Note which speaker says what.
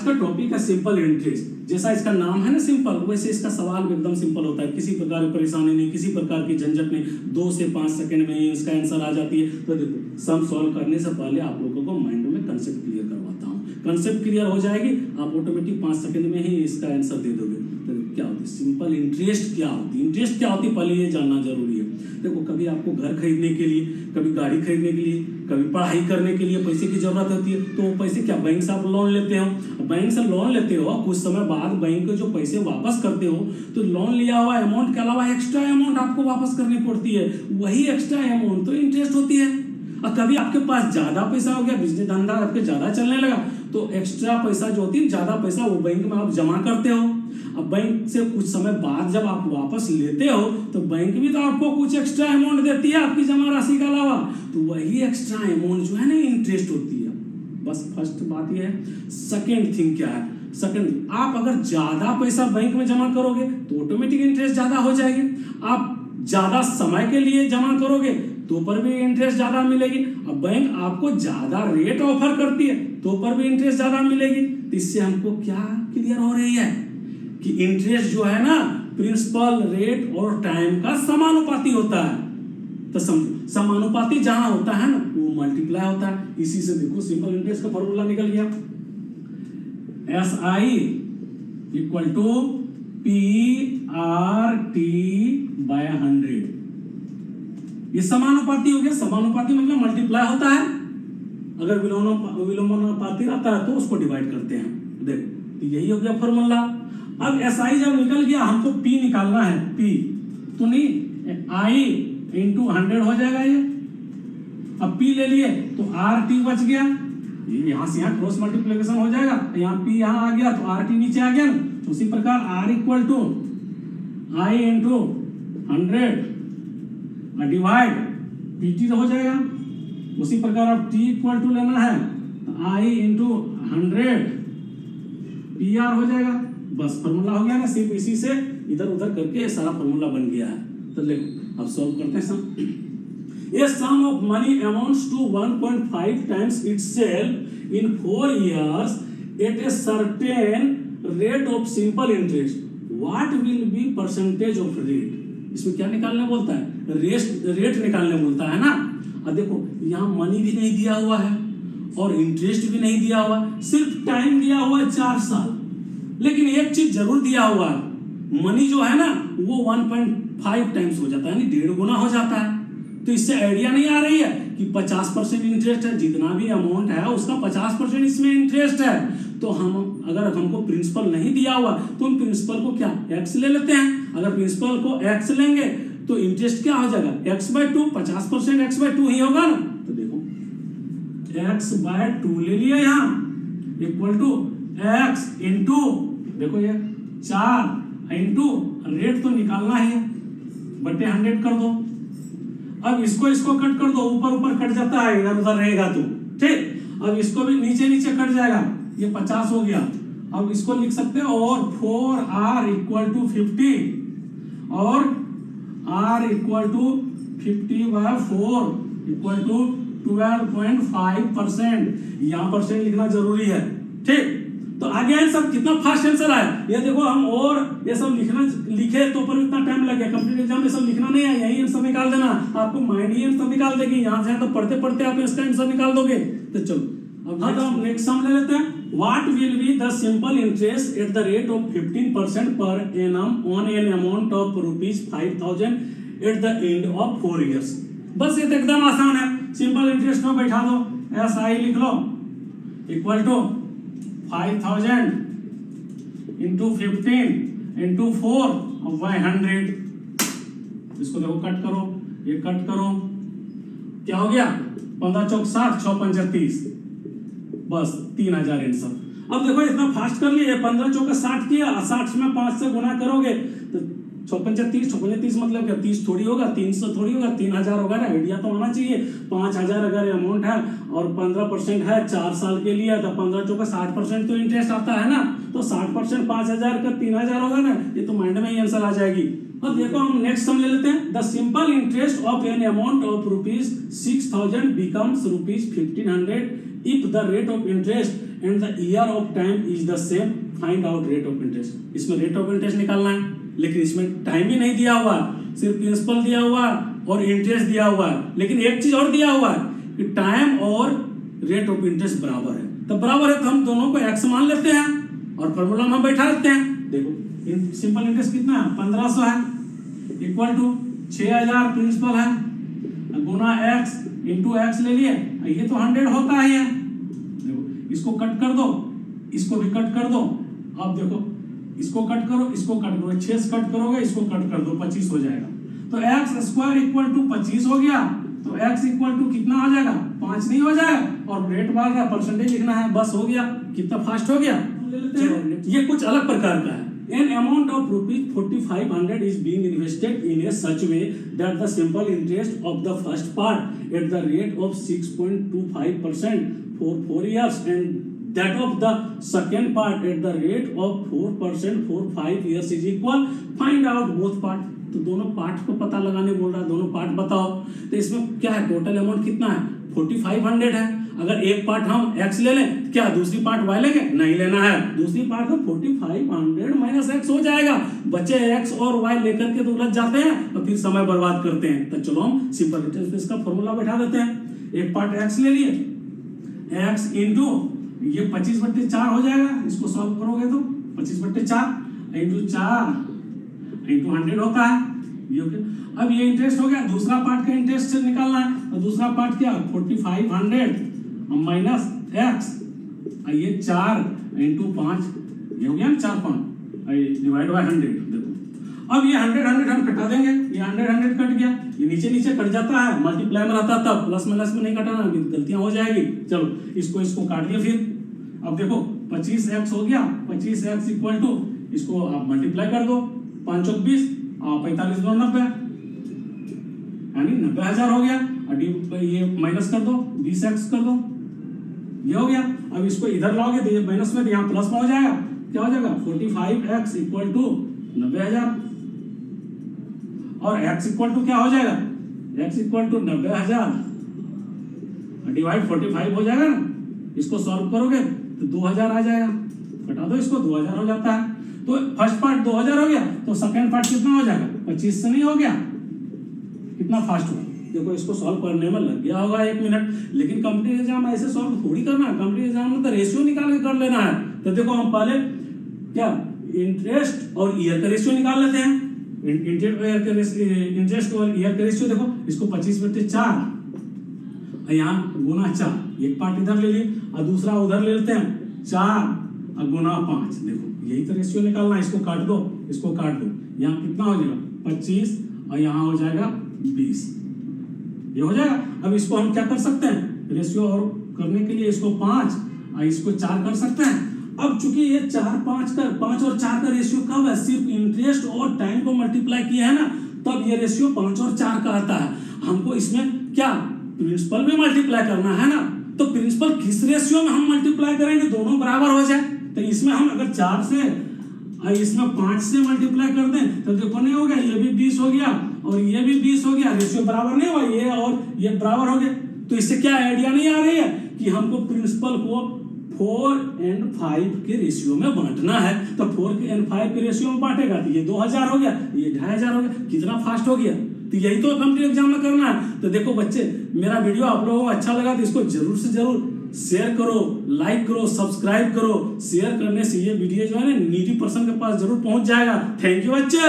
Speaker 1: का टॉपिक है simple interest. जैसा इसका नाम है ना सिंपल, वैसे इसका सवाल भी एकदम सिंपल होता है, किसी प्रकार की परेशानी नहीं, किसी प्रकार की झंझट नहीं, 2 से 5 सेकंड में ही इसका आंसर आ जाती है। तो देखो सम सॉल्व करने से पहले आप लोगों को माइंड में कंसेप्ट क्लियर करवाता हूँ, कंसेप्ट क्लियर हो जाएगी आप ऑटोमेटिक 5 सेकंड में ही इसका आंसर दे दोगे। तो क्या होती है सिंपल इंटरेस्ट, क्या होती है इंटरेस्ट, क्या होती है पहले ये जानना जरूरी है। देखो कभी आपको घर खरीदने के लिए, कभी गाड़ी खरीदने के लिए, कभी पढ़ाई करने के लिए पैसे की जरूरत होती है, तो वो पैसे क्या बैंक से आप लोन लेते हो, बैंक से लोन लेते हो, कुछ समय बाद बैंक को जो पैसे वापस करते हो तो लोन लिया हुआ अमाउंट के अलावा एक्स्ट्रा अमाउंट आपको वापस करनी पड़ती है, वही एक्स्ट्रा अमाउंट तो इंटरेस्ट होती है। और कभी आपके पास ज्यादा पैसा हो गया, बिजनेस धंधा आपके ज्यादा चलने लगा, तो एक्स्ट्रा पैसा जो होती है, ज्यादा पैसा वो बैंक में आप जमा करते हो। अब बैंक से कुछ समय बाद जब आप वापस लेते हो तो बैंक भी तो आपको कुछ एक्स्ट्रा अमाउंट देती है आपकी जमा राशि के अलावा, तो वही एक्स्ट्रा अमाउंट जो है ना इंटरेस्ट होती है। बस फर्स्ट बात ये है। सेकेंड थिंग क्या है, सेकेंड आप अगर ज्यादा पैसा बैंक में जमा करोगे तो ऑटोमेटिक इंटरेस्ट ज्यादा हो जाएगी। आप ज्यादा समय के लिए जमा करोगे तो पर भी इंटरेस्ट ज्यादा मिलेगी। अब बैंक आपको ज्यादा रेट ऑफर करती है तो पर भी इंटरेस्ट ज्यादा मिलेगी। तो इससे हमको क्या क्लियर हो रही है कि इंटरेस्ट जो है ना प्रिंसिपल रेट और टाइम का समानुपाती होता है। तो समझो समानुपाती जहां होता है ना वो मल्टीप्लाई होता है। इसी से देखो सिंपल इंटरेस्ट का फॉर्मूला निकल गया, SI equal to PRT by 100। ये समानुपाती हो गया, समानुपाती मतलब मल्टीप्लाई होता है, अगर विलोमानुपाती रहता है तो उसको डिवाइड करते हैं। देखो तो यही हो गया फॉर्मूला। अब SI जब निकल गया हमको P निकालना है, P तो नहीं I इंटू 100 हो जाएगा ये। अब P ले लिए तो RT बच गया, यहाँ से यहाँ क्रॉस मल्टीप्लिकेशन हो जाएगा, यहाँ P यहाँ आ गया तो RT नीचे आ गया। तो उसी प्रकार R equal to I into 100 divide PT हो जाएगा। उसी प्रकार अब T इक्वल टू लेना है तो I इंटू 100 PR हो जाएगा। बस फॉर्मूला हो गया ना, सिर्फ इसी से इधर उधर करके सारा फॉर्मूला बन गया है। तो देखो अब सॉल्व करते हैं सम। A sum of money amounts to 1.5 times itself in 4 years at a certain rate of simple interest. What will be percentage of rate? इसमें क्या निकालने बोलता है, रेट निकालने बोलता है ना। अब देखो यहाँ मनी भी नहीं दिया हुआ है और इंटरेस्ट भी नहीं दिया हुआ, सिर्फ टाइम दिया हुआ है 4 साल। लेकिन एक चीज जरूर दिया हुआ है, मनी जो है ना वो 1.5 टाइम्स हो जाता है, यानी 1.5 गुना हो जाता है। तो इससे आइडिया नहीं आ रही है कि 50% इंटरेस्ट है, जितना भी अमाउंट है उसका 50% इसमें इंटरेस्ट है। तो हम अगर हमको प्रिंसिपल नहीं दिया हुआ तो हम प्रिंसिपल को क्या x ले लेते हैं। अगर प्रिंसिपल को x लेंगे तो इंटरेस्ट क्या हो जाएगा x/2, 50% x/2 ही होगा ना। तो देखो x/2 ले लिया यहाँ इक्वल टू x इंटू देखो ये 4 इंटू रेट तो निकालना है बटे 100 कर दो। अब इसको कट कर दो, ऊपर कट जाता है, इधर उधर रहेगा तो ठीक। अब इसको भी नीचे कट जाएगा, ये 50 हो गया। अब इसको लिख सकते हैं और 4R इक्वल टू 50 और R equal to 50/4 equal to 12.5%। यहाँ परसेंट लिखना जरूरी है ठीक। तो आगे आंसर कितना फास्ट आंसर आया ये देखो। हम और ये सब लिखे तो पर इतना टाइम लग गया, कंप्लीट एग्जाम में सब लिखना नहीं है, यही आंसर निकाल देना, आपको माइंड ही आंसर निकाल देगी। यहाँ से तो पढ़ते पढ़ते आप इसका आंसर निकाल दोगे। तो चलो अब हम नेक्स्ट सम ले लेते हैं। What will be the simple interest at the rate of 15% per annum on an amount of ₹5,000 at the end of 4 years। बस ये तो एकदम आसान है, सिंपल इंटरेस्ट में बैठा दो, SI लिख लो इक्वल टू 5,000 इंटू 15 इंटू 4/100। इसको देखो कट करो, ये कट करो, क्या हो गया 15 चौक 60, 6 पंचे 30, बस 3000 आंसर। अब देखो इतना फास्ट कर लिए, 15 चौका 60 किया, 60 में 5 से गुना करोगे तो 6 पंचे 30, 6 पंचे 30 मतलब क्या 30 थोड़ी होगा, 300 थोड़ी होगा, 3000 होगा ना। आइडिया तो होना चाहिए। 5000 अगर अमाउंट है और 15% है 4 साल के लिए तो 15 चौका 60% तो इंटरेस्ट आता है ना। तो 60% 5000 का 3000 होगा ना, ये तो माइंड में ही आंसर आ जाएगी। अब देखो हम नेक्स्ट सम ले लेते हैं। The simple interest of an amount of ₹6000 becomes ₹1500 if the rate of interest and the year of time is the same, find out rate of interest. इसमें रेट ऑफ इंटरेस्ट निकालना है, लेकिन इसमें time ही नहीं दिया हुआ, सिर्फ प्रिंसिपल दिया हुआ और इंटरेस्ट दिया हुआ है। लेकिन एक चीज और दिया हुआ है कि टाइम और रेट ऑफ इंटरेस्ट बराबर है, तो बराबर है तो हम दोनों को एक्स मान लेते हैं और फॉर्मूला में हम बैठा रखते हैं। देखो सिंपल इंटरेस्ट कितना है, 1500 है, इक्वल टू 6000 प्रिंसिपल है, गुना एक्स इंटू एक्स ले लिए, ये तो 100 होता ही है। देखो इसको कट कर दो, इसको भी कट कर दो। अब देखो इसको कट करो, इसको कट करो, 6 से कट करोगे, इसको कट कर दो, 25 हो जाएगा। तो एक्स स्क्वायर इक्वल टू 25 हो गया, तो एक्स इक्वल टू कितना आ जाएगा, 5 नहीं हो जाएगा। और रेट मार रहा, परसेंटेज लिखना है, बस हो गया। कितना फास्ट हो गया। ये कुछ अलग प्रकार का है। An amount of rupees 4500 is being invested in a such way that the simple interest of the first part at the rate of 6.25% for 4 years and that of the second part at the rate of 4% for 5 years is equal. Find out both part. तो दोनों part को पता लगाने बोल रहा है, दोनों part बताओ। तो इसमें क्या है, टोटल अमाउंट कितना है, 4500 है। अगर एक पार्ट हम x ले लें, क्या दूसरी पार्ट y लेंगे, नहीं लेना है। दूसरी पार्ट तो 4500 माइनस x हो जाएगा। बच्चे x और y लेकर के तो उलझ जाते हैं और फिर समय बर्बाद करते हैं। तो चलो हम सिंपल इंटरेस्ट का फॉर्मूला बैठा देते हैं। एक पार्ट x ले लिए, x इंटू ये 25/4 हो जाएगा। इसको सॉल्व करोगे तो 25/4 इंटू 4 इंटू 100 होता है। ये हो गया। अब ये इंटरेस्ट हो गया, दूसरा पार्ट का इंटरेस्ट से निकालना है। तो दूसरा पार्ट क्या, 4500 माइनस एक्स, ये 4 इंटू 5, ये हो गया ना 4 5 डिवाइड बाय 100। देखो अब ये 100 हम कटा देंगे, ये 100 कट गया, ये नीचे नीचे कट जाता है, मल्टीप्लाई में रहता तब, प्लस माइनस में नहीं कटाना, गलतियां हो जाएगी। चलो इसको काट लिया। फिर अब देखो 25x हो गया, 25x इक्वल टू, इसको आप मल्टीप्लाई कर दो, 5 चौक 20, 45 2 90, यानी 90,000 हो गया। ये माइनस कर दो, 20x कर दो, ये हो गया। अब इसको इधर लाओगे तो ये माइनस में, यहाँ प्लस में हो जाएगा। क्या हो जाएगा, 45x इक्वल टू 90,000 और x इक्वल टू क्या हो जाएगा, x इक्वल टू 90,000 डिवाइड 45 हो जाएगा ना। इसको सॉल्व करोगे तो 2000 आ जाएगा, घटा दो इसको, 2000 हो जाता है। तो फर्स्ट पार्ट 2000 हो गया, तो सेकंड पार्ट कितना हो जाएगा, 25 से नहीं हो गया। कितना फास्ट हुआ। देखो इसको सॉल्व करने में लग गया होगा 1 मिनट, लेकिन कंपनी एग्जाम ऐसे सॉल्व थोड़ी करना है। कंपनी एग्जाम में तो रेशियो निकाल के कर लेना है। तो देखो हम पहले क्या, इंटरेस्ट और ईयर का रेशियो निकाल लेते हैं। इंटरेस्ट और ईयर का रेशियो देखो, इसको 25/4 यहाँ गुना 4, एक पार्ट इधर ले लिए और दूसरा उधर ले लेते हैं, 4 और गुना 5। देखो यही तो रेशियो निकालना है। इसको काट दो, इसको काट दो, यहाँ कितना हो जाएगा 25 और यहाँ हो जाएगा 20, ये हो जाएगा। अब इसको हम क्या कर सकते हैं, रेशियो और करने के लिए इसको 5 और इसको 4 कर सकते हैं। अब चूंकि ये 5 और 4 का रेशियो कब है, सिर्फ इंटरेस्ट और टाइम को मल्टीप्लाई किया है ना, तब ये रेशियो 5 और 4 का आता है। हमको इसमें क्या, प्रिंसिपल में मल्टीप्लाई करना है ना, तो प्रिंसिपल किस रेशियो में हम मल्टीप्लाई करेंगे, दोनों बराबर हो जाए। तो इसमें हम अगर 4 से और इसमें 5 से मल्टीप्लाई कर दें तो देखो नहीं हो गया, ये भी 20 हो गया और ये भी 20 हो गया, रेशियो बराबर नहीं हुआ, ये और ये बराबर हो गया। तो इससे क्या आइडिया नहीं आ रही है कि हमको प्रिंसिपल को 4 और 5 के रेशियो में बांटना है। तो 4 और 5 के रेशियो में बांटेगा तो ये 2000 हो गया, ये 2500 हो गया। कितना फास्ट हो गया। तो यही तो कंपनी एग्जाम में करना है। तो देखो बच्चे, मेरा वीडियो आप लोगों को अच्छा लगा तो इसको जरूर से जरूर शेयर करो, लाइक करो, सब्सक्राइब करो। शेयर करने से ये वीडियो जो है ना नीडी पर्सन के पास जरूर पहुंच जाएगा। थैंक यू बच्चे।